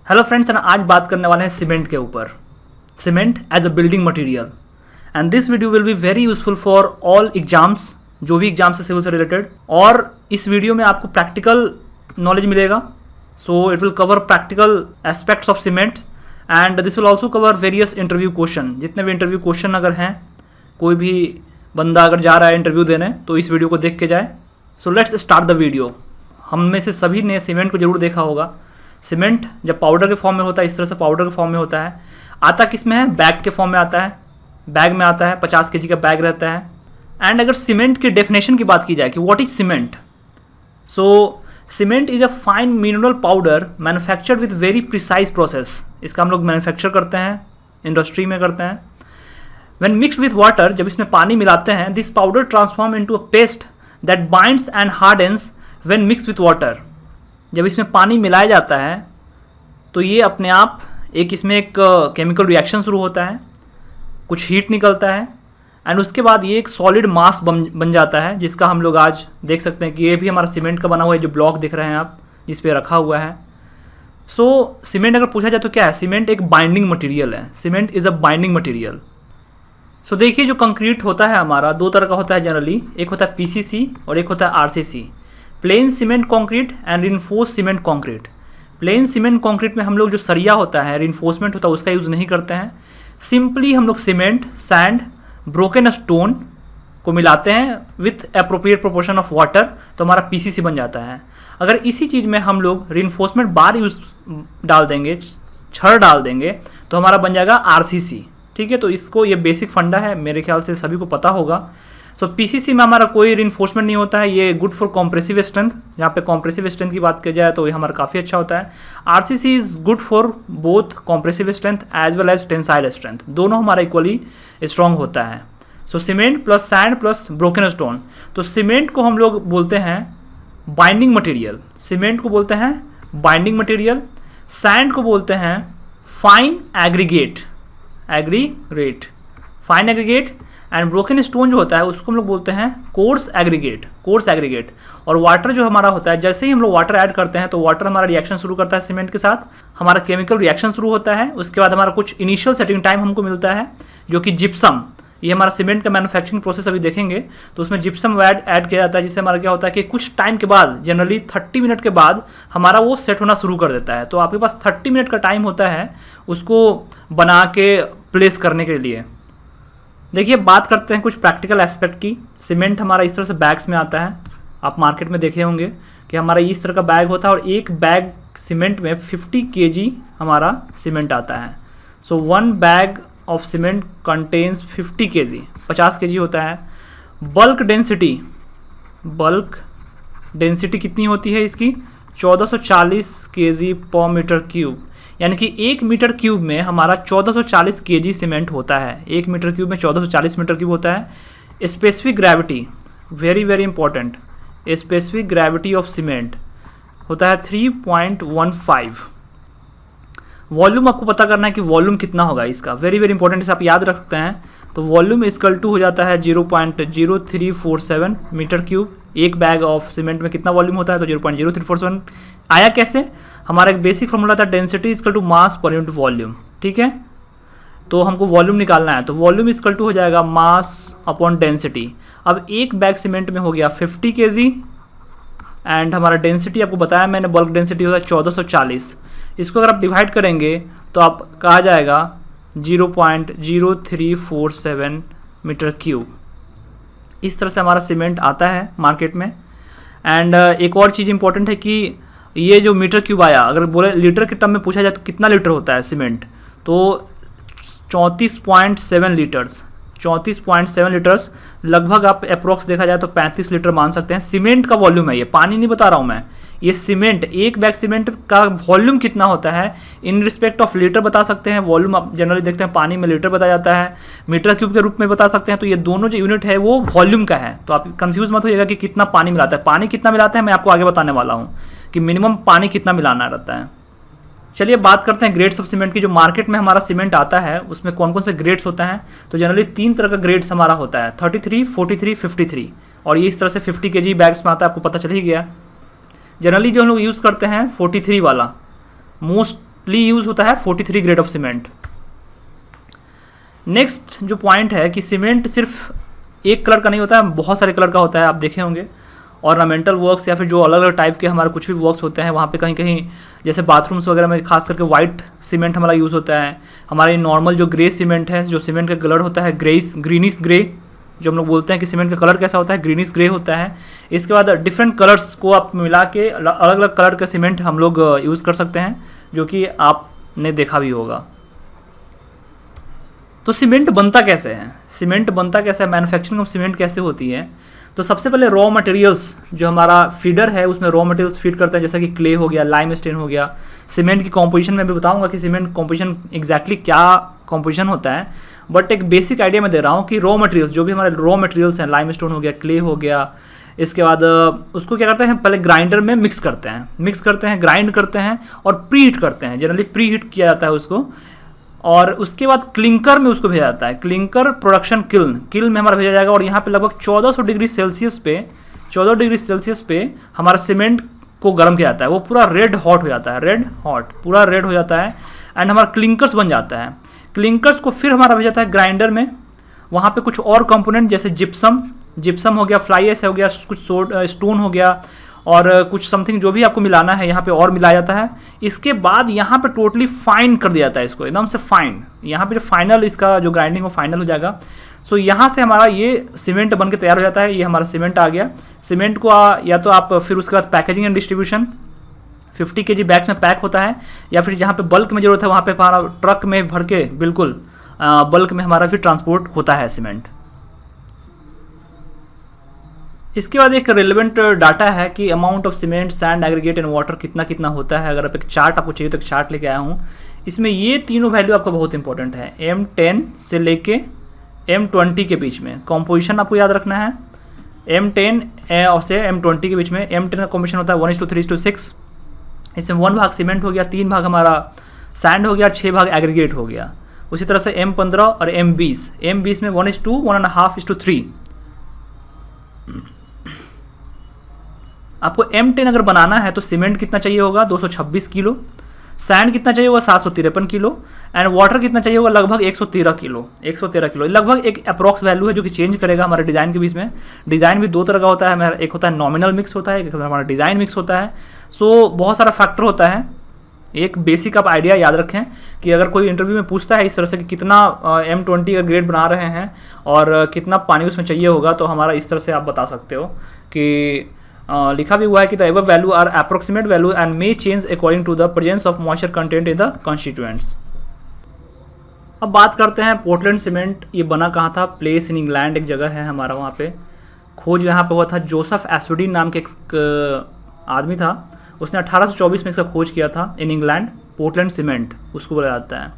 Hello friends, आज बात करने वाले हैं सीमेंट के ऊपर। Cement as a building material and this video will be very useful for all exams, जो भी एग्जाम्स है सिविल से रिलेटेड। और इस वीडियो में आपको प्रैक्टिकल नॉलेज मिलेगा। So it will cover practical aspects of cement and this will also cover various interview question. जितने भी इंटरव्यू क्वेश्चन अगर हैं, कोई भी बंदा अगर जा रहा है इंटरव्यू देने तो इस वीडियो को देख के जाए। So let's start the video. हम में से सभी ने सीमेंट को जरूर देखा होगा। सीमेंट जब पाउडर के फॉर्म में होता है, इस तरह से पाउडर के फॉर्म में होता है। आता किस में है? बैग के फॉर्म में आता है। बैग में आता है, 50 kg का बैग रहता है। एंड अगर सीमेंट की डेफिनेशन की बात की जाए कि what is cement, so cement is a fine mineral powder manufactured with very precise process. इसका हम लोग मैन्युफैक्चर करते हैं, इंडस्ट्री में करते हैं। व्हेन मिक्स्ड विथ वाटर, जब इसमें पानी मिलाते हैं, this powder transform into a paste that binds and hardens when mixed with water. जब इसमें पानी मिलाया जाता है तो ये अपने आप इसमें एक केमिकल रिएक्शन शुरू होता है, कुछ हीट निकलता है एंड उसके बाद ये एक सॉलिड मास बन जाता है, जिसका हम लोग आज देख सकते हैं कि ये भी हमारा सीमेंट का बना हुआ है। जो ब्लॉक दिख रहे हैं आप, जिस पे रखा हुआ है। सो सीमेंट अगर पूछा जाए तो क्या है? सीमेंट एक बाइंडिंग मटेरियल है। Cement is a binding material. So देखिए, जो कंक्रीट होता है हमारा दो तरह का होता है जनरली। एक होता है पीसीसी और एक होता है RCC, plane cement concrete and reinforced cement concrete. Plane cement concrete में हम लोग जो सरिया होता है, रिइंफोर्समेंट होता है, उसका यूज़ नहीं करते हैं। सिंपली हम लोग सीमेंट, सैंड, ब्रोकन स्टोन को मिलाते हैं with appropriate proportion of water, तो हमारा पीसीसी बन जाता है। अगर इसी चीज़ में हम लोग रिइंफोर्समेंट बार यूज डाल देंगे, छड़ डाल देंगे, तो हमारा बन जाएगा आरसीसी। ठीक है, तो इसको ये बेसिक फंडा है, मेरे ख्याल से सभी को पता होगा। सो पीसीसी में हमारा कोई रिइंफोर्समेंट नहीं होता है। ये गुड फॉर कॉम्प्रेसिव स्ट्रेंथ, जहाँ पे कॉम्प्रेसिव स्ट्रेंथ की बात की जाए तो ये हमारा काफ़ी अच्छा होता है। RCC is good for both compressive strength as well as tensile strength, दोनों हमारा इक्वली स्ट्रॉन्ग होता है। So cement plus sand plus broken stone. तो सीमेंट को हम लोग बोलते हैं बाइंडिंग मटेरियल। सीमेंट को बोलते हैं बाइंडिंग मटेरियल। सैंड को बोलते हैं fine aggregate, fine aggregate. And broken stone जो होता है उसको हम लोग बोलते हैं कोर्स एग्रीगेट। और वाटर जो हमारा होता है, जैसे ही हम लोग वाटर ऐड करते हैं तो वाटर हमारा रिएक्शन शुरू करता है सीमेंट के साथ, हमारा केमिकल रिएक्शन शुरू होता है। उसके बाद हमारा कुछ इनिशियल सेटिंग टाइम हमको मिलता है, जो कि जिप्सम। ये हमारा सीमेंट का मैन्युफैक्चरिंग प्रोसेस अभी देखेंगे तो उसमें जिप्सम ऐड किया जाता है, जिससे हमारा क्या होता है कि कुछ टाइम के बाद, जनरली 30 मिनट के बाद हमारा वो सेट होना शुरू कर देता है। तो आपके पास 30 मिनट का टाइम होता है उसको बना के प्लेस करने के लिए। देखिए, बात करते हैं कुछ प्रैक्टिकल एस्पेक्ट की। सीमेंट हमारा इस तरह से बैग्स में आता है। आप मार्केट में देखे होंगे कि हमारा इस तरह का बैग होता है और एक बैग सीमेंट में 50 kg हमारा सीमेंट आता है। सो 1 bag of cement contains 50 kg, 50 kg होता है। बल्क डेंसिटी कितनी होती है इसकी? 1440 kg पर मीटर क्यूब, यानी कि 1 मीटर क्यूब में हमारा 1440 kg सीमेंट होता है। 1 मीटर क्यूब में 1440 मीटर क्यूब होता है। Specific gravity, very very important, specific gravity of cement होता है 3.15। वॉल्यूम आपको पता करना है कि वॉल्यूम कितना होगा इसका, वेरी वेरी इंपॉर्टेंट, इसे आप याद रख सकते हैं। तो वॉल्यूम इक्वल टू हो जाता है 0.0347 मीटर क्यूब। एक बैग ऑफ सीमेंट में कितना वॉल्यूम होता है? तो 0.0347 आया कैसे? हमारा एक बेसिक फॉर्मूला था, density equal to mass per unit volume. ठीक है, तो हमको वॉल्यूम निकालना है, तो वॉल्यूम इक्वल टू हो जाएगा मास अपॉन डेंसिटी। अब एक बैग सीमेंट में हो गया 50 kg एंड हमारा डेंसिटी आपको बताया मैंने, बल्क डेंसिटी होता है 1440। इसको अगर आप डिवाइड करेंगे तो आप कहा जाएगा 0.0347 मीटर क्यूब। इस तरह से हमारा सीमेंट आता है मार्केट में। एंड एक और चीज़ इंपॉर्टेंट है कि ये जो मीटर क्यूब आया, अगर बोले लीटर के टर्म में पूछा जाए तो कितना लीटर होता है सीमेंट, तो 34.7 लीटर्स। 34.7 लीटर्स लगभग आप अप्रोक्स देखा जाए तो 35 लीटर मान सकते हैं। सीमेंट का वॉल्यूम है ये, पानी नहीं बता रहा हूँ मैं। ये सीमेंट, एक बैग सीमेंट का वॉल्यूम कितना होता है इन रिस्पेक्ट ऑफ लीटर बता सकते हैं। वॉल्यूम आप जनरली देखते हैं पानी में लीटर बताया जाता है, मीटर क्यूब के रूप में बता सकते हैं। तो ये दोनों जो यूनिट है वो वॉल्यूम का है। तो आप कंफ्यूज मत होइएगा कि कितना पानी मिलाता है। पानी कितना मिलाता है मैं आपको आगे बताने वाला हूँ कि मिनिमम पानी कितना मिलाना रहता है। चलिए बात करते हैं ग्रेड्स ऑफ सीमेंट की। जो मार्केट में हमारा सीमेंट आता है उसमें कौन कौन से ग्रेड्स होते हैं? तो जनरली 3 तरह का ग्रेड्स हमारा होता है, 33, 43, 53। और ये इस तरह से 50 kg बैग्स में आता है, आपको पता चल ही गया। जनरली जो हम लोग यूज़ करते हैं 43 वाला, मोस्ट मोस्टली यूज़ होता है 43 ग्रेड ऑफ सीमेंट। नेक्स्ट जो पॉइंट है कि सीमेंट सिर्फ एक कलर का नहीं होता है, बहुत सारे कलर का होता है, आप देखे होंगे। ऑर्नामेंटल वर्क्स या फिर जो अलग अलग टाइप के हमारे कुछ भी वर्क्स होते हैं वहाँ पे कहीं कहीं जैसे बाथरूम्स वगैरह में खास करके वाइट सीमेंट हमारा यूज़ होता है। हमारे नॉर्मल जो ग्रे सीमेंट है, जो सीमेंट का कलर होता है ग्रीनिश ग्रे, जो हम लोग बोलते हैं कि सीमेंट का कलर कैसा होता है, ग्रीनिश ग्रे होता है। इसके बाद डिफरेंट कलर्स को आप मिला के अलग अलग कलर का सीमेंट हम लोग यूज़ कर सकते हैं, जो कि आपने देखा भी होगा। तो सीमेंट बनता कैसे है, सीमेंट बनता कैसे है, मैन्युफैक्चरिंग ऑफ सीमेंट कैसे होती है। तो सबसे पहले रॉ मटेरियल्स जो हमारा फीडर है उसमें रॉ मटेरियल्स फीड करते हैं, जैसा कि क्ले हो गया, लाइमस्टोन हो गया। सीमेंट की कॉम्पोजिशन में भी बताऊंगा कि सीमेंट कॉम्पोजिशन एग्जैक्टली क्या कॉम्पोजिशन होता है, बट एक बेसिक आइडिया मैं दे रहा हूँ कि रॉ मटेरियल्स जो भी हमारे रॉ मटेरियल्स हैं, लाइमस्टोन हो गया, क्ले हो गया, इसके बाद उसको क्या करते हैं, पहले ग्राइंडर में मिक्स करते हैं, ग्राइंड करते हैं और प्री हीट करते हैं। जनरली प्री हीट किया जाता है उसको, और उसके बाद क्लिंकर में उसको भेजा जाता है। क्लिंकर प्रोडक्शन किल्न में हमारा भेजा जाएगा, और यहाँ पे लगभग 1400 डिग्री सेल्सियस पे 14 डिग्री सेल्सियस पे हमारा सीमेंट को गर्म किया जाता है। वो पूरा रेड हॉट हो जाता है, पूरा रेड हो जाता है, एंड हमारा क्लिंकर्स बन जाता है। क्लिंकर्स को फिर हमारा भेजा जाता है ग्राइंडर में। वहाँ पे कुछ और कंपोनेंट जैसे जिप्सम हो गया, फ्लाई ऐश हो गया, कुछ स्टोन हो गया, और कुछ समथिंग जो भी आपको मिलाना है यहाँ पे और मिलाया जाता है। इसके बाद यहाँ पे टोटली फाइन कर दिया जाता है, इसको एकदम से फाइन। यहाँ पे जो फाइनल इसका जो ग्राइंडिंग वो फाइनल हो जाएगा। सो यहाँ से हमारा ये सीमेंट बन के तैयार हो जाता है। ये हमारा सीमेंट आ गया। सीमेंट को या तो आप फिर उसके बाद packaging and distribution 50 kg bags में पैक होता है, या फिर जहाँ पे बल्क में जरूरत है वहाँ पे हमारा ट्रक में भर के बिल्कुल बल्क में हमारा फिर ट्रांसपोर्ट होता है सीमेंट। इसके बाद एक रिलेवेंट डाटा है कि amount of cement, sand, aggregate and water कितना कितना होता है। अगर आप एक चार्ट आपको चाहिए तो एक चार्ट लेके आया हूँ। इसमें ये तीनों वैल्यू आपका बहुत इंपॉर्टेंट है। M10 से लेके M20 के बीच में कॉम्पोजिशन आपको याद रखना है। M10 और से M20 के बीच में M10 का कॉम्पोजिशन होता है 1:3:6। इसमें 1 भाग सीमेंट हो गया, 3 भाग हमारा सैंड हो गया, 6 भाग एग्रीगेट हो गया। उसी तरह से M15 और M20 में 1:2, 1.5:3। आपको M10 अगर बनाना है तो सीमेंट कितना चाहिए होगा, 226 किलो। सैंड कितना चाहिए होगा, 753 किलो। एंड वाटर कितना चाहिए होगा, लगभग 113 किलो। लगभग एक अप्रॉक्स वैल्यू है जो कि चेंज करेगा हमारे डिज़ाइन के बीच में। डिज़ाइन भी दो तरह का होता है, एक होता है नॉमिनल मिक्स होता है, एक हमारा डिज़ाइन मिक्स होता है। सो बहुत सारा फैक्टर होता है। एक बेसिक आप आइडिया याद रखें कि अगर कोई इंटरव्यू में पूछता है इस तरह से कि कितना M20 का ग्रेड बना रहे हैं और कितना पानी उसमें चाहिए होगा, तो हमारा इस तरह से आप बता सकते हो कि लिखा भी हुआ है कि the above value are approximate value and may change according to the presence of moisture content in the constituents. अब बात करते हैं पोर्टलैंड सीमेंट। ये बना कहाँ था, प्लेस इन इंग्लैंड एक जगह है हमारा, वहाँ पे खोज यहाँ पे हुआ था। जोसेफ एस्पिडिन नाम के एक आदमी था, उसने 1824 में इसका खोज किया था इन इंग्लैंड। पोर्टलैंड सीमेंट उसको बोला जाता है।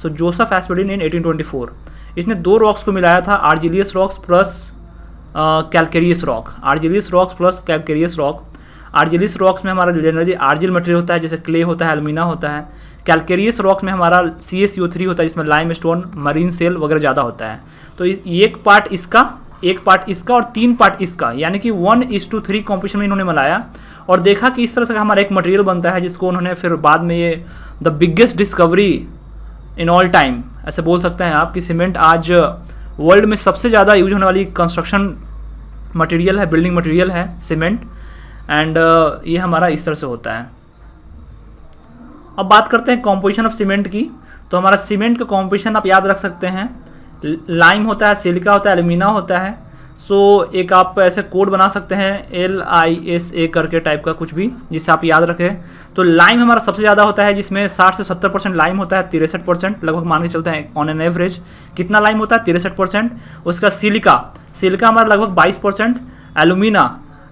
So Joseph Aspdin in 1824। इसने 2 रॉक्स को मिलाया था, argillaceous rocks plus calcareous rock. Argillaceous rocks plus calcareous rock. Argillaceous rocks में हमारा जनरली आर्जिल मटेरियल होता है, जैसे क्ले होता है, एल्यूमिना होता है। कैलकेरियस रॉक्स में हमारा CaCO3 होता है, जिसमें लाइमस्टोन, मरीन सेल वगैरह ज़्यादा होता है। तो एक पार्ट इसका और 3 पार्ट इसका, यानी कि 1:3 कॉम्पोजिशन में इन्होंने मिलाया और देखा कि इस तरह से हमारा एक मटेरियल बनता है, जिसको उन्होंने फिर बाद में ये the biggest discovery in all time ऐसे बोल सकते हैं आप कि सीमेंट आज वर्ल्ड में सबसे ज़्यादा यूज होने वाली कंस्ट्रक्शन मटेरियल है, बिल्डिंग मटेरियल है सीमेंट। एंड ये हमारा इस तरह से होता है। अब बात करते हैं कॉम्पोजिशन ऑफ सीमेंट की। तो हमारा सीमेंट का कॉम्पोजिशन आप याद रख सकते हैं, लाइम होता है, सिलिका होता है, एल्यूमिना होता है। सो एक आप ऐसे कोड बना सकते हैं LISA करके टाइप का कुछ भी, जिससे आप याद रखें। तो लाइम हमारा सबसे ज़्यादा होता है, जिसमें 60 से 70% लाइम होता है, 63% लगभग मान के चलते हैं ऑन एन एवरेज। कितना लाइम होता है, 63%। उसका सिलिका हमारा लगभग 22%।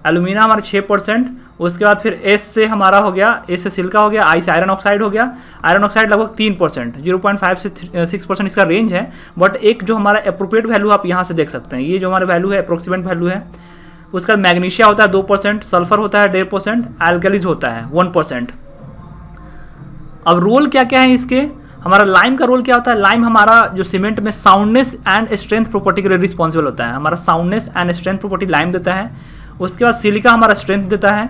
एल्यूमिना हमारा 6%। उसके बाद फिर S से हमारा हो गया, S से सिलिका हो गया, I से आयरन ऑक्साइड हो गया। आयरन ऑक्साइड लगभग 3%, 0.5 से 6% इसका रेंज है। बट एक जो हमारा अप्रोप्रिएट वैल्यू आप यहाँ से देख सकते हैं, ये जो हमारा वैल्यू है अप्रोक्सीमेट वैल्यू है। उसका मैग्नीशिया होता है 2%, सल्फर होता है 1.5%, एल्कलीज होता है 1%। अब रोल क्या क्या है इसके, हमारा लाइम का रोल क्या होता है। लाइम हमारा जो सीमेंट में साउंडनेस एंड स्ट्रेंथ प्रॉपर्टी के लिए रिस्पॉन्सिबल होता है। हमारा soundness and strength property lime देता है। उसके बाद सिलिका हमारा स्ट्रेंथ देता है।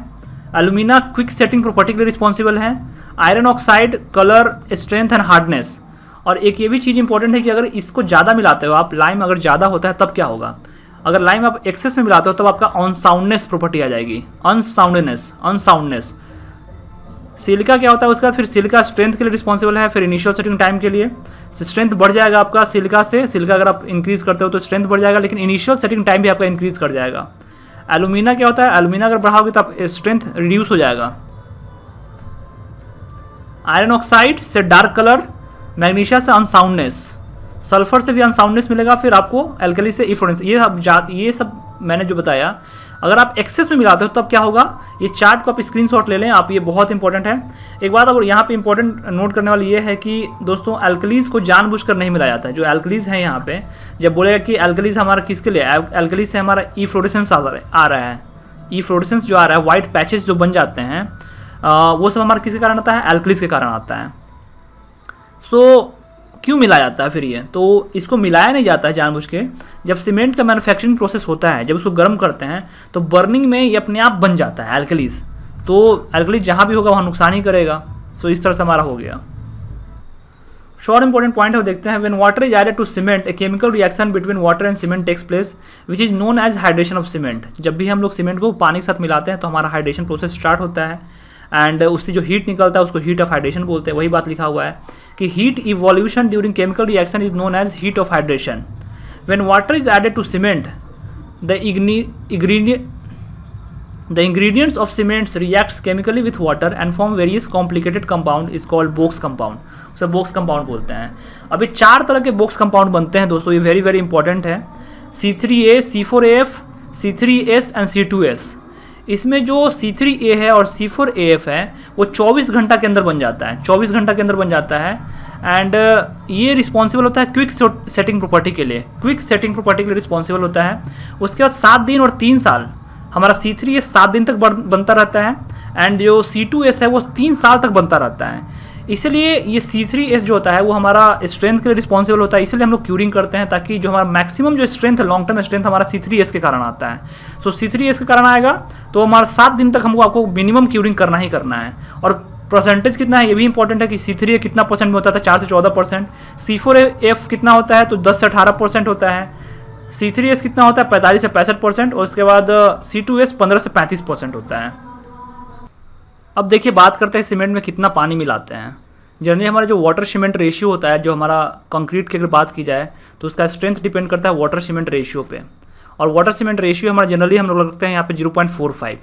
एल्यूमिना क्विक सेटिंग प्रॉपर्टी के लिए रिस्पॉन्सिबल है। Iron oxide, colour, strength and hardness. और एक ये भी चीज़ इंपॉर्टेंट है कि अगर इसको ज़्यादा मिलाते हो आप, लाइम अगर ज़्यादा होता है तब क्या होगा, अगर लाइम आप एक्सेस में मिलाते हो तब आपका अनसाउंडनेस प्रॉपर्टी आ जाएगी, अनसाउंडनेस। सिलिका क्या होता है उसका, फिर सिलिका स्ट्रेंथ के लिए रिस्पॉन्सिबल है, फिर इनिशियल सेटिंग टाइम के लिए स्ट्रेंथ बढ़ जाएगा आपका सिलिका से, सिलिका अगर आप इंक्रीज़ करते हो तो स्ट्रेंथ बढ़ जाएगा, लेकिन इनिशियल सेटिंग टाइम भी आपका इंक्रीज़ कर जाएगा। एलुमिना क्या होता है, एलुमिना अगर बढ़ाओगे तो आप स्ट्रेंथ रिड्यूस हो जाएगा। आयरन ऑक्साइड से डार्क कलर, मैग्नीशिया से अनसाउंडनेस, सल्फर से भी अनसाउंडनेस मिलेगा, फिर आपको एल्कली से इफ्लोरेंस। ये सब मैंने जो बताया अगर आप एक्सेस में मिलाते हो तब क्या होगा, ये चार्ट को आप स्क्रीनशॉट ले लें आप, ये बहुत इंपॉर्टेंट है। एक बात अब यहाँ पे इंपॉर्टेंट नोट करने वाली ये है कि दोस्तों एल्कलीज को जानबूझकर नहीं मिलाया जाता है। जो एल्कलीज हैं यहाँ पे जब बोलेगा कि एल्कलीज हमारा किसके लिए, एल्कलीज से हमारा इफ्लोरेसेंस आ रहा है, इफ्लोरेसेंस जो आ रहा है, वाइट पैचेस जो बन जाते हैं वो सब हमारा किसके कारण आता है, एल्कलीज के कारण आता है। सो क्यों मिलाया जाता है फिर ये, तो इसको मिलाया नहीं जाता है जानबूझ के। जब सीमेंट का मैन्युफैक्चरिंग प्रोसेस होता है, जब उसको गर्म करते हैं तो बर्निंग में ये अपने आप बन जाता है एल्कलीज, तो एल्कलीज जहाँ भी होगा वहाँ नुकसान ही करेगा। सो इस तरह से हमारा हो गया। शॉर्ट इंपॉर्टेंट पॉइंट है वो देखते हैं। When water is added to cement a chemical reaction between water and cement takes place which is known as hydration of cement. जब भी हम लोग सीमेंट को पानी के साथ मिलाते हैं तो हमारा हाइड्रेशन प्रोसेस स्टार्ट होता है, एंड उससे जो हीट निकलता है उसको हीट ऑफ हाइड्रेशन बोलते हैं। वही बात लिखा हुआ है कि heat evolution during chemical reaction is known as heat of hydration. When water is added to cement the ingredients of cements reacts chemically with water and form various complicated compound is called box compound। उसे box compound बोलते हैं। अभी 4 तरह के box compound बनते हैं दोस्तों, ये वेरी वेरी इंपॉर्टेंट है। C3A, C4AF, C3S and C2S। इसमें जो C3A है और C4AF है वो 24 घंटा के अंदर बन जाता है, 24 घंटा के अंदर बन जाता है। एंड ये रिस्पॉन्सिबल होता है क्विक सेटिंग प्रॉपर्टी के लिए, क्विक सेटिंग प्रॉपर्टी के लिए रिस्पॉन्सिबल होता है। उसके बाद 7 दिन और 3 साल हमारा C3S 7 दिन तक बनता रहता है, एंड जो C2S है वो 3 साल तक बनता रहता है। इसलिए ये C3S जो होता है वो हमारा स्ट्रेंथ के लिए रिस्पॉन्सिबल होता है, इसलिए हम लोग क्यूरिंग करते हैं ताकि जो हमारा मैक्सिमम जो स्ट्रेंथ है, लॉन्ग टर्म स्ट्रेंथ हमारा C3S के कारण आता है। सो C3S के कारण आएगा तो हमारा 7 दिन तक हमको आपको मिनिमम क्यूरिंग करना ही करना है। और परसेंटेज कितना है ये भी इंपॉर्टेंट है कि C3A कितना परसेंट में होता था, 4 से 14%। C4AF कितना होता है तो 10 से 18% होता है। C3S कितना होता है 45 से 65%, और उसके बाद C2S 15 से 35% होता है। अब देखिए बात करते हैं सीमेंट में कितना पानी मिलाते हैं। जनरली हमारा जो वाटर सीमेंट रेशियो होता है, जो हमारा कंक्रीट की अगर बात की जाए तो उसका स्ट्रेंथ डिपेंड करता है वाटर सीमेंट रेशियो पे, और वाटर सीमेंट रेशियो हमारा जनरली हम लोग रखते हैं यहाँ पे 0.45।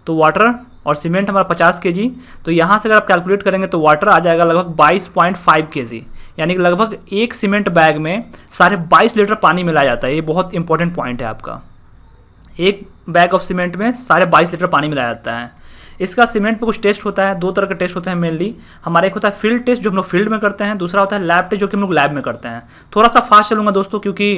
तो वाटर और सीमेंट हमारा 50 kg, तो यहाँ से अगर आप कैलकुलेट करेंगे तो वाटर आ जाएगा लगभग 22.5 kg, यानी कि लगभग एक सीमेंट बैग में 22.5 लीटर पानी मिलाया जाता है। ये बहुत इंपॉर्टेंट पॉइंट है आपका, एक बैग ऑफ सीमेंट में 22.5 लीटर पानी मिलाया जाता है। इसका सीमेंट पे कुछ टेस्ट होता है, 2 तरह का टेस्ट होता है मेनली। हमारा एक होता है फील्ड टेस्ट जो हम लोग फील्ड में करते हैं, दूसरा होता है लैब टेस्ट जो कि हम लोग लैब में करते हैं। थोड़ा सा फास्ट चलूँगा दोस्तों क्योंकि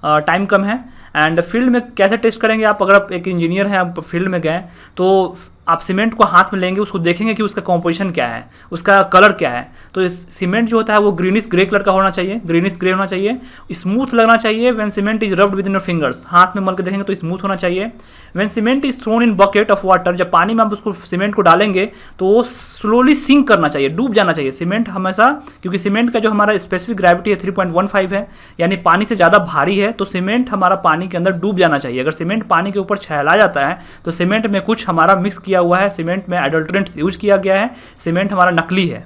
टाइम कम है। एंड फील्ड में कैसे टेस्ट करेंगे आप, अगर आप एक इंजीनियर हैं, आप फील्ड में गए तो आप सीमेंट को हाथ में लेंगे, उसको देखेंगे कि उसका कॉम्पोजिशन क्या है, उसका कलर क्या है। तो इस सीमेंट जो होता है वो ग्रीनिश ग्रे कलर का होना चाहिए, ग्रीनिश ग्रे होना चाहिए, स्मूथ लगना चाहिए। When cement is rubbed with in your fingers, हाथ में मल के देखेंगे तो स्मूथ होना चाहिए। When cement is thrown in bucket of water, जब पानी में आप उसको सीमेंट को डालेंगे तो वो स्लोली सिंक करना चाहिए, डूब जाना चाहिए सीमेंट हमेशा, क्योंकि सीमेंट का जो हमारा स्पेसिफिक ग्रेविटी है 3.15 है, यानी पानी से ज़्यादा भारी है, तो सीमेंट हमारा पानी के अंदर डूब जाना चाहिए। अगर सीमेंट पानी के ऊपर छहला जाता है तो सीमेंट में कुछ हमारा मिक्स किया हुआ है, सीमेंट में एडल्ट्रेंट्स यूज किया गया है, सीमेंट हमारा नकली है।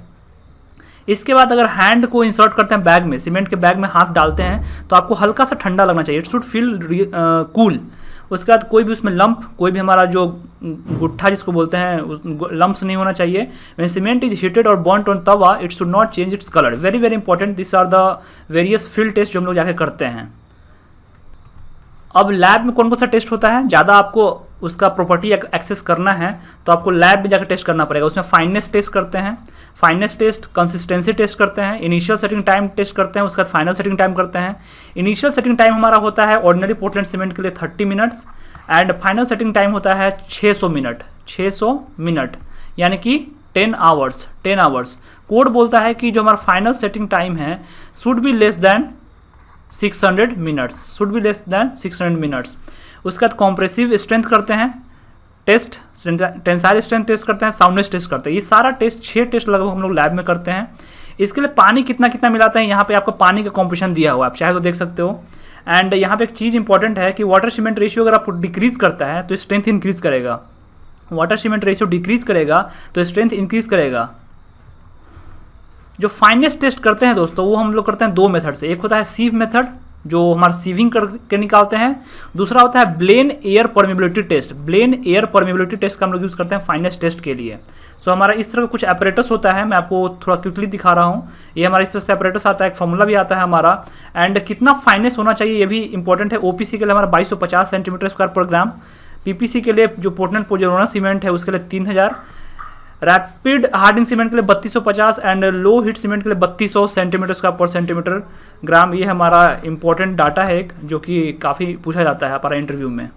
इसके बाद अगर हैंड को इंसर्ट करते हैं बैग में, सीमेंट के बैग में हाथ डालते हैं तो आपको हल्का सा ठंडा लगना चाहिए, इट शुड फील कूल। उसके बाद कोई भी उसमें लंप, कोई भी हमारा जो गुट्ठा जिसको बोलते हैं लंप्स नहीं होना चाहिए। व्हेन सीमेंट इज हीटेड और burnt on tawa it should not change its colour. Very very important, this are the various field test जो हम लोग जाके करते हैं। अब लैब में कौन कौन सा टेस्ट होता है, ज़्यादा आपको उसका प्रॉपर्टी एक्सेस करना है तो आपको लैब में जाकर टेस्ट करना पड़ेगा। उसमें फाइननेस टेस्ट करते हैं, फाइननेस टेस्ट, कंसिस्टेंसी टेस्ट करते हैं, इनिशियल सेटिंग टाइम टेस्ट करते हैं, उसके बाद फाइनल सेटिंग टाइम करते हैं। इनिशियल सेटिंग टाइम हमारा होता है ऑर्डिनरी पोर्टलैंड सीमेंट के लिए 30 minutes, and final setting time होता है 600 मिनट, 600 मिनट यानी कि 10 आवर्स। कोड बोलता है कि जो हमारा फाइनल सेटिंग टाइम है should be less than 600 minutes, should be less than 600 minutes. उसके बाद कॉम्प्रेसिव स्ट्रेंथ करते हैं टेस्ट, टेंसाइल स्ट्रेंथ टेस्ट करते हैं, साउंडनेस टेस्ट करते हैं। ये सारा टेस्ट 6 टेस्ट लगभग हम लोग लैब में करते हैं। इसके लिए पानी कितना कितना मिलाते हैं, यहाँ पे आपको पानी का कॉम्पोजिशन दिया हुआ है, आप चाहे तो देख सकते हो। एंड यहाँ पे एक चीज़ इंपॉर्टेंट है कि वाटर सीमेंट रेशियो अगर आपको डिक्रीज करता है तो स्ट्रेंथ इंक्रीज करेगा, वाटर सीमेंट रेशियो डिक्रीज करेगा तो स्ट्रेंथ इंक्रीज करेगा। जो फाइनेस्ट टेस्ट करते हैं दोस्तों वो हम लोग करते हैं 2 मेथड से। एक होता है सीव मेथड जो हमारा सीविंग करके निकालते हैं, दूसरा होता है Blaine air permeability test. Blaine air permeability test का हम लोग यूज़ करते हैं फाइनेस्ट टेस्ट के लिए। सो हमारा इस तरह का कुछ एपरेटस होता है, मैं आपको थोड़ा क्विकली दिखा रहा हूँ। ये हमारा इस तरह से एपरेटस आता है, एक फॉर्मूला भी आता है हमारा। एंड कितना फाइनेस्ट होना चाहिए ये भी इंपॉर्टेंट है। ओपीसी के लिए हमारा 2250 सेंटीमीटर स्क्वायर पर ग्राम, पीपीसी के लिए जो पोर्टलैंड पोज़ोलाना सीमेंट है उसके लिए 3000, रैपिड हार्डिंग सीमेंट के लिए 3250 एंड लो हीट सीमेंट के लिए 3200 सेंटीमीटर स्क्वायर पर सेंटीमीटर ग्राम। ये हमारा इंपॉर्टेंट डाटा है एक, जो कि काफ़ी पूछा जाता है हमारा इंटरव्यू में।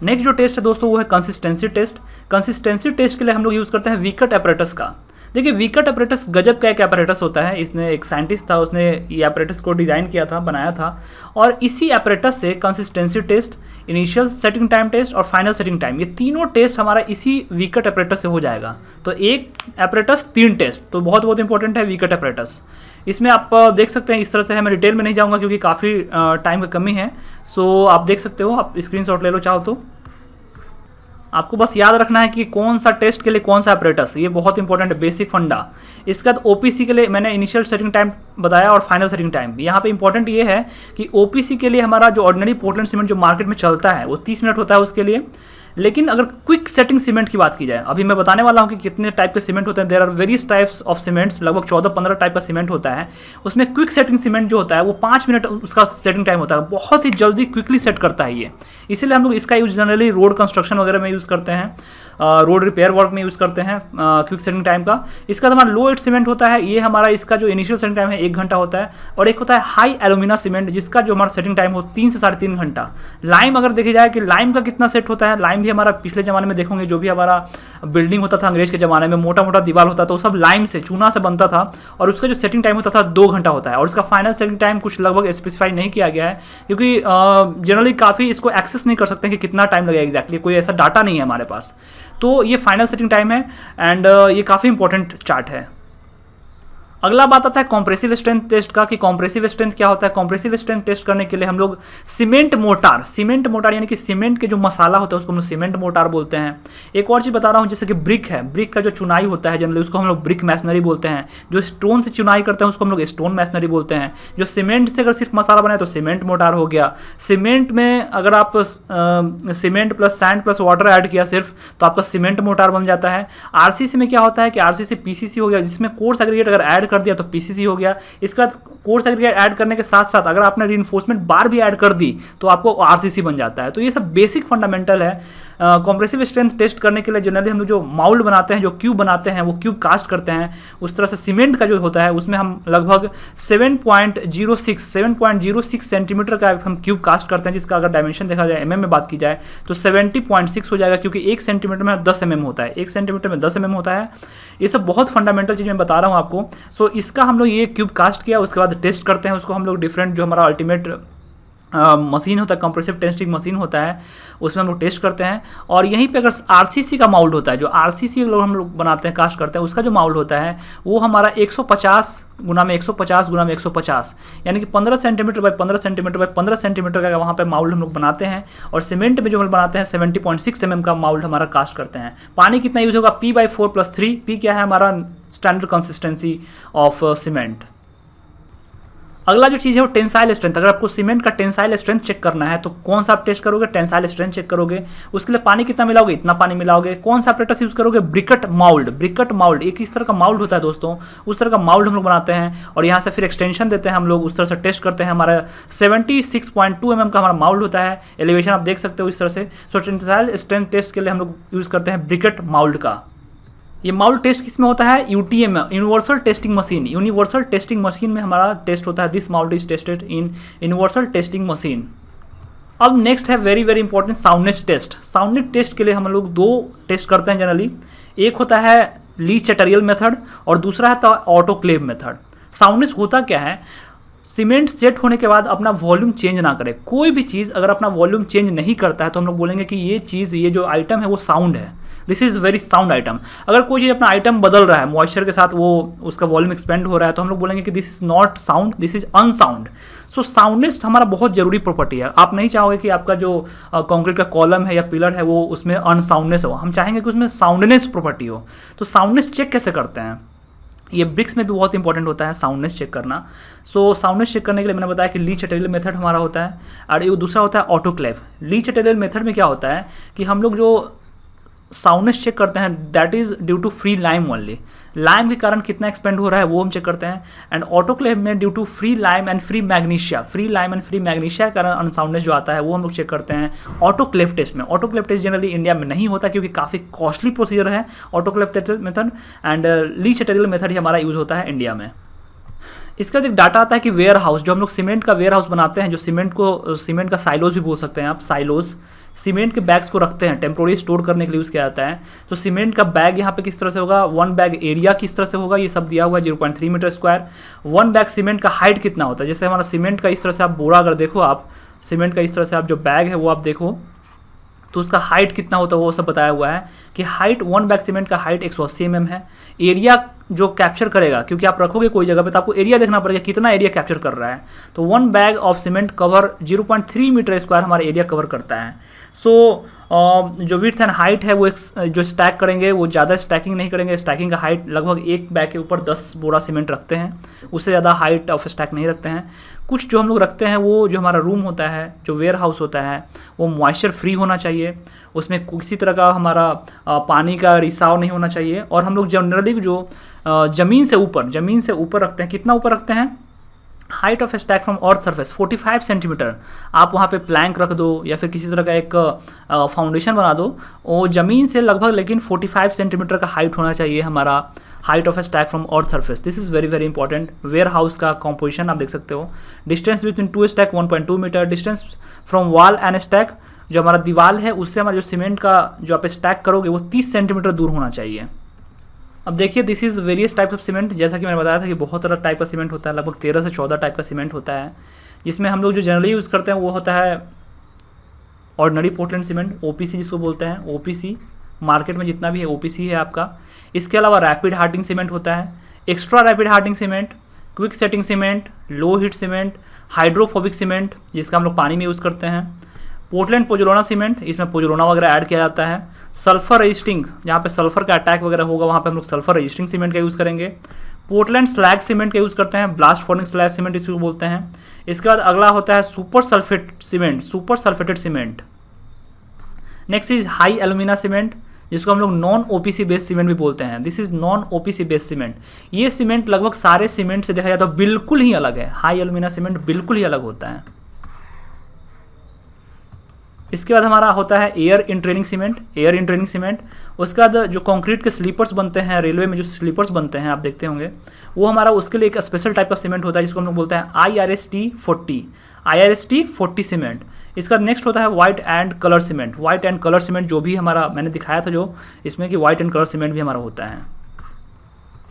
नेक्स्ट जो टेस्ट है दोस्तों वो है कंसिस्टेंसी टेस्ट। कंसिस्टेंसी टेस्ट के लिए हम लोग यूज़ करते हैं वीकट एपरेटस का। देखिए वीकट एपरेटस गजब का एक एपरेटस होता है। इसने एक साइंटिस्ट था, उसने ये एपरेटस को डिज़ाइन किया था, बनाया था, और इसी एपरेटस से consistency test, initial setting time test और फाइनल सेटिंग टाइम, ये तीनों टेस्ट हमारा इसी वीकट एपरेटस से हो जाएगा। तो एक एपरेटस 3 टेस्ट, तो बहुत बहुत इंपॉर्टेंट है वीकट एपरेटस। इसमें आप देख सकते हैं इस तरह से है, मैं डिटेल में नहीं जाऊँगा क्योंकि काफ़ी टाइम की कमी है। सो आप देख सकते हो, आप स्क्रीनशॉट ले लो चाहो तो। आपको बस याद रखना है कि कौन सा टेस्ट के लिए कौन सा एपरेटस, ये बहुत इंपॉर्टेंट है, बेसिक फंडा। इसके बाद ओपीसी के लिए मैंने इनिशियल सेटिंग टाइम बताया और फाइनल सेटिंग टाइम। यहाँ पे इंपॉर्टेंट ये है कि ओपीसी के लिए हमारा जो ऑर्डिनरी पोर्टलैंड सीमेंट जो मार्केट में चलता है वो 30 मिनट होता है उसके लिए। लेकिन अगर क्विक सेटिंग सीमेंट की बात की जाए, अभी मैं बताने वाला हूँ कि कितने टाइप के सीमेंट होते हैं। There are various types of cements, लगभग 14-15 टाइप का सीमेंट होता है। उसमें क्विक सेटिंग सीमेंट जो होता है वो 5 मिनट उसका सेटिंग टाइम होता है, बहुत ही जल्दी क्विकली सेट करता है ये। इसीलिए हम लोग इसका यूज़ जनरली रोड कंस्ट्रक्शन वगैरह में यूज़ करते हैं, रोड रिपेयर वर्क में यूज़ करते हैं क्विक सेटिंग टाइम का। इसका हमारा लो एट सीमेंट होता है, ये हमारा इसका जो इनिशियल सेटिंग टाइम है 1 घंटा होता है। और एक होता है हाई एलुमिना सीमेंट जिसका जो हमारा सेटिंग टाइम हो 3 से 3.5 घंटा। लाइम अगर देखी जाए कि लाइम का कितना सेट होता है, लाइम भी हमारा पिछले ज़माने में देखोगे जो भी हमारा बिल्डिंग होता था अंग्रेज के ज़माने में, मोटा मोटा दीवार होता था, वो सब लाइम से, चूना से बनता था, और उसका जो सेटिंग टाइम होता था 2 घंटा होता है। और उसका फाइनल सेटिंग टाइम कुछ लगभग स्पेसिफाई नहीं किया गया है क्योंकि जनरली काफ़ी इसको एक्सेस नहीं कर सकते कि कितना टाइम लगेगा एग्जैक्टली, कोई ऐसा डाटा नहीं है हमारे पास। तो ये फाइनल सेटिंग टाइम है एंड ये काफ़ी इंपॉर्टेंट चार्ट है। अगला बात आता है कॉम्प्रेसिव स्ट्रेंथ टेस्ट का, कि कॉम्प्रेसिव स्ट्रेंथ क्या होता है। कॉम्प्रेसिव स्ट्रेंथ टेस्ट करने के लिए हम लोग सीमेंट मोटार यानी कि सीमेंट के जो मसाला होता है उसको हम लोग सीमेंट मोटार बोलते हैं। एक और चीज़ बता रहा हूँ, जैसे कि ब्रिक है, ब्रिक का जो चुनाई होता है जनरली उसको हम लोग ब्रिक मैसनरी बोलते हैं। जो स्टोन से चुनाई करते हैं उसको हम लोग स्टोन मैसनरी बोलते हैं। जो सीमेंट से अगर सिर्फ मसाला बनाए तो सीमेंट मोटार हो गया। सीमेंट में अगर आप cement plus sand plus water add किया सिर्फ, तो आपका सीमेंट मोटार बन जाता है। आरसीसी में क्या होता है कि आरसीसी पीसीसी हो गया, जिसमें कोर्स एग्रीगेट अगर ऐड कर दिया तो पीसीसी हो गया। इसके बाद कोर्स एग्रीगेट ऐड करने के साथ साथ अगर आपने रीइंफोर्समेंट बार भी ऐड कर दी तो आपको आरसीसी बन जाता है। तो ये सब बेसिक फंडामेंटल है। कॉम्प्रेसिव स्ट्रेंथ टेस्ट करने के लिए जनरली हम लोग जो माउल्ड बनाते हैं, जो क्यूब बनाते हैं, वो क्यूब कास्ट करते हैं। उस तरह से सीमेंट का जो होता है उसमें हम लगभग 7.06 सेंटीमीटर का हम क्यूब कास्ट करते हैं, जिसका अगर डायमेंशन देखा जाए एमएम में बात की जाए तो 70.6 हो जाएगा, क्योंकि 1 सेंटीमीटर में 10 mm होता है, 1 सेंटीमीटर में 10 mm होता है। ये सब बहुत फंडामेंटल चीज़ मैं बता रहा हूँ आपको। सो इसका हम लोग ये क्यूब कास्ट किया, उसके बाद टेस्ट करते हैं उसको हम लोग डिफरेंट जो हमारा अल्टीमेट मशीन होता है, कंप्रेसिव टेस्टिंग मशीन होता है, उसमें हम लोग टेस्ट करते हैं। और यहीं पे अगर आरसीसी का माउल्ड होता है, जो आरसीसी लोग हम लोग बनाते हैं, कास्ट करते हैं, उसका जो माउल्ड होता है वो हमारा 150 गुना में 150 यानी कि 15 centimetre bye 15 centimetre bye 15 centimetre का वहाँ पे माउल्ड हम लोग बनाते हैं। और सीमेंट में जो हम बनाते हैं 70.6 mm का माउल्ड हमारा कास्ट करते हैं। पानी कितना यूज़ होगा, P/4+3। पी क्या है हमारा स्टैंडर्ड कंसिस्टेंसी ऑफ सीमेंट। अगला जो चीज़ है वो टेंसाइल स्ट्रेंथ। अगर आपको सीमेंट का टेंसाइल स्ट्रेंथ चेक करना है तो कौन सा आप टेस्ट करोगे, टेंसाइल स्ट्रेंथ चेक करोगे। उसके लिए पानी कितना मिलाओगे, इतना पानी मिलाओगे। कौन सा एपरेटस यूज़ करोगे, ब्रिकट माउल्ड। एक इस तरह का माउल्ड होता है दोस्तों, उस तरह का माउल्ड हम लोग बनाते हैं और यहाँ से फिर एक्सटेंशन देते हैं हम लोग, उस तरह से टेस्ट करते हैं। हमारा 76.2 mm का हमारा माउल्ड होता है। एलिवेशन आप देख सकते हो इस तरह से। सो टेंसाइल स्ट्रेंथ टेस्ट के लिए हम लोग यूज़ करते हैं ब्रिकट माउल्ड का। ये माउल्ड टेस्ट किस में होता है, UTM, universal testing machine. Universal testing machine में हमारा टेस्ट होता है। This mould is tested in universal testing machine. अब नेक्स्ट है very very important soundness test. Soundness test के लिए हम लोग 2 टेस्ट करते हैं जनरली। एक होता है ली चैटरियल मेथड और दूसरा है ऑटोक्लेव मेथड। साउंडनेस होता क्या है, सीमेंट सेट होने के बाद अपना वॉल्यूम चेंज ना करे। कोई भी चीज़ अगर अपना वॉल्यूम चेंज नहीं करता है तो हम लोग बोलेंगे कि ये चीज़, ये जो आइटम है वो साउंड है, this is very sound item. अगर कोई चीज़ अपना आइटम बदल रहा है, मॉइस्चर के साथ वो उसका वॉल्यूम एक्सपेंड हो रहा है, तो हम लोग बोलेंगे कि this is not sound, this is unsound. So soundness हमारा बहुत जरूरी प्रॉपर्टी है। आप नहीं चाहोगे कि आपका जो कंक्रीट का कॉलम है या पिलर है वो उसमें अनसाउंडनेस हो, हम चाहेंगे कि उसमें साउंडनेस प्रॉपर्टी हो। तो साउंडनेस चेक कैसे करते हैं, ये ब्रिक्स में भी बहुत इंपॉर्टेंट होता है साउंडनेस चेक करना। सो साउंडनेस चेक करने के लिए मैंने बताया कि ली चटेरियल मेथड हमारा होता है, और ये दूसरा होता है ऑटोक्लेव। ली चटेरियल मेथड में क्या होता है कि हम लोग जो साउंडनेस चेक करते हैं that is due to free lime only, lime के कारण कितना एक्सपेंड हो रहा है वो हम चेक करते हैं। एंड ऑटोक्लेव में due to free lime and free magnesia, free lime and free magnesia के कारण अनसाउंडनेस जो आता है वो हम लोग चेक करते हैं ऑटोक्लेव टेस्ट में। ऑटोक्लेव टेस्ट जनरली इंडिया में नहीं होता क्योंकि काफ़ी कॉस्टली प्रोसीजर है autoclave test method, and Le Chatelier method ही हमारा यूज़ होता है इंडिया में। इसका एक डाटा आता है कि वेयर हाउस, जो हम लोग सीमेंट का वेयर हाउस बनाते हैं, जो सीमेंट का साइलोज भी बोल सकते हैं आप, साइलोज, सीमेंट के बैग्स को रखते हैं टेम्प्रोरी स्टोर करने के लिए यूज़ किया जाता है। तो सीमेंट का बैग यहाँ पे किस तरह से होगा, 1 बैग एरिया किस तरह से होगा, ये सब दिया हुआ है 0.3 मीटर स्क्वायर। 1 बैग सीमेंट का हाइट कितना होता है, जैसे हमारा सीमेंट का इस तरह से आप बोरा अगर देखो, आप सीमेंट का इस तरह से आप जो बैग है वो आप देखो तो उसका हाइट कितना होता है वो सब बताया हुआ है कि हाइट 1 बैग सीमेंट का हाइट 180 mm है। एरिया जो कैप्चर करेगा, क्योंकि आप रखोगे कोई जगह पे तो आपको एरिया देखना पड़ेगा कितना एरिया कैप्चर कर रहा है, तो 1 bag of cement cover 0.3 meter square हमारा एरिया कवर करता है। सो जो विड्थ एंड हाइट है वो जो स्टैक करेंगे वो ज़्यादा स्टैकिंग नहीं करेंगे। स्टैकिंग का हाइट लगभग 1 बैग के ऊपर 10 बोरा सीमेंट रखते हैं, उससे ज़्यादा हाइट ऑफ स्टैक नहीं रखते हैं। कुछ जो हम लोग रखते हैं वो जो हमारा रूम होता है, जो वेयर हाउस होता है, वो मॉइस्चर फ्री होना चाहिए, उसमें किसी तरह का हमारा पानी का रिसाव नहीं होना चाहिए। और हम लोग जनरली जो ज़मीन से ऊपर रखते हैं, कितना ऊपर रखते हैं, height of stack from earth surface 45 centimetre. आप वहाँ पे प्लैंक रख दो या फिर किसी तरह का एक फाउंडेशन बना दो, वो ज़मीन से लगभग लेकिन 45 सेंटीमीटर का हाइट होना चाहिए हमारा height of stack from earth surface. This is very very important. Warehouse का कॉम्पोजिशन आप देख सकते हो, distance between 2 stack 1.2 meter, distance from wall and stack, जो हमारा दीवार है उससे हमारा जो सीमेंट का जो आप स्टैक करोगे वो 30 सेंटीमीटर दूर होना चाहिए। अब देखिए this is various types of cement, जैसा कि मैंने बताया था कि बहुत तरह टाइप का सीमेंट होता है, लगभग 13 से 14 टाइप का सीमेंट होता है, जिसमें हम लोग जो जनरली यूज़ करते हैं वो होता है ऑर्डिनरी पोर्टलैंड सीमेंट, OPC जिसको बोलते हैं, OPC मार्केट में जितना भी है OPC है आपका। इसके अलावा रैपिड हार्डनिंग सीमेंट होता है, extra rapid hardening cement, quick setting cement, low heat cement, hydrophobic cement जिसका हम लोग पानी में यूज़ करते हैं, पोर्टलैंड पोजोलाना सीमेंट, इसमें पोजोलाना वगैरह ऐड किया जाता है, सल्फर रजिस्टिंग, जहाँ पे सल्फर का अटैक वगैरह होगा वहाँ पे हम लोग सल्फर रजिस्टिंग सीमेंट का यूज़ करेंगे, पोर्टलैंड स्लैग सीमेंट का यूज़ करते हैं, ब्लास्ट फॉर्मिंग स्लैग सीमेंट इसको बोलते हैं। इसके बाद अगला होता है super sulphated cement. Next is high alumina cement, जिसको हम लोग नॉन OPC बेस्ड सीमेंट भी बोलते हैं। This is non OPC based cement. ये सीमेंट लगभग सारे सीमेंट से देखा जाए तो बिल्कुल ही अलग है, हाई एल्यूमिना सीमेंट बिल्कुल ही अलग होता है। इसके बाद हमारा होता है एयर इंट्रेनिंग सीमेंट। उसके बाद जो कंक्रीट के स्लीपर्स बनते हैं, रेलवे में जो स्लीपर्स बनते हैं आप देखते होंगे, वो हमारा उसके लिए एक स्पेशल टाइप का सीमेंट होता है जिसको हम लोग बोलते हैं IRST 40 सीमेंट। इसका नेक्स्ट होता है वाइट एंड कलर सीमेंट, जो भी हमारा मैंने दिखाया था जो इसमें कि वाइट एंड कलर सीमेंट भी हमारा होता है।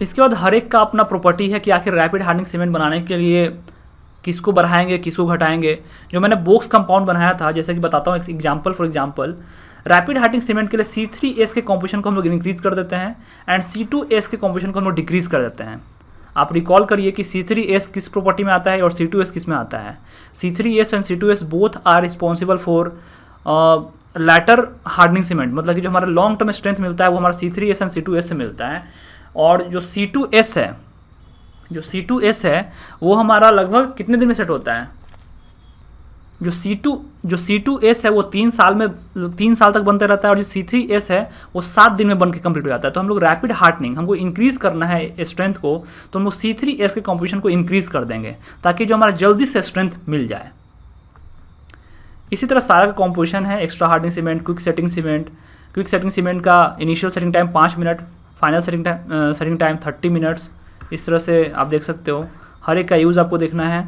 इसके बाद हर एक का अपना प्रॉपर्टी है कि आखिर रैपिड हार्डनिंग सीमेंट बनाने के लिए किसको बढ़ाएंगे किसको घटाएंगे। जो मैंने बॉक्स कंपाउंड बनाया था, जैसे कि बताता हूँ for example, rapid hardening cement के लिए C3S के कॉम्पोजिशन को हम लोग इंक्रीज कर देते हैं एंड C2S के कॉम्पोजिशन को हम लोग डिक्रीज कर देते हैं। आप रिकॉल करिए कि C3S किस प्रॉपर्टी में आता है और C2S किस में आता है। C3S and C2S both are responsible for later hardening cement, मतलब कि जो हमारा लॉन्ग टर्म स्ट्रेंथ मिलता है वो हमारा C3S एंड C2S से मिलता है। और जो C2S है वो हमारा लगभग कितने दिन में सेट होता है। जो C2S है वो 3 साल तक बनते रहता है, और जो C3S है वो 7 दिन में बन के कंप्लीट हो जाता है। तो हम लोग रैपिड हार्डनिंग हमको इंक्रीज करना है स्ट्रेंथ को, तो हम लोग C3S के कॉम्पोजिशन को इंक्रीज कर देंगे ताकि जो हमारा जल्दी से स्ट्रेंथ मिल जाए। इसी तरह सारा का कॉम्पोजिशन है extra hardening cement, quick setting cement का initial setting time 5 minute, final setting time 30 minutes. इस तरह से आप देख सकते हो, हर एक का यूज़ आपको देखना है।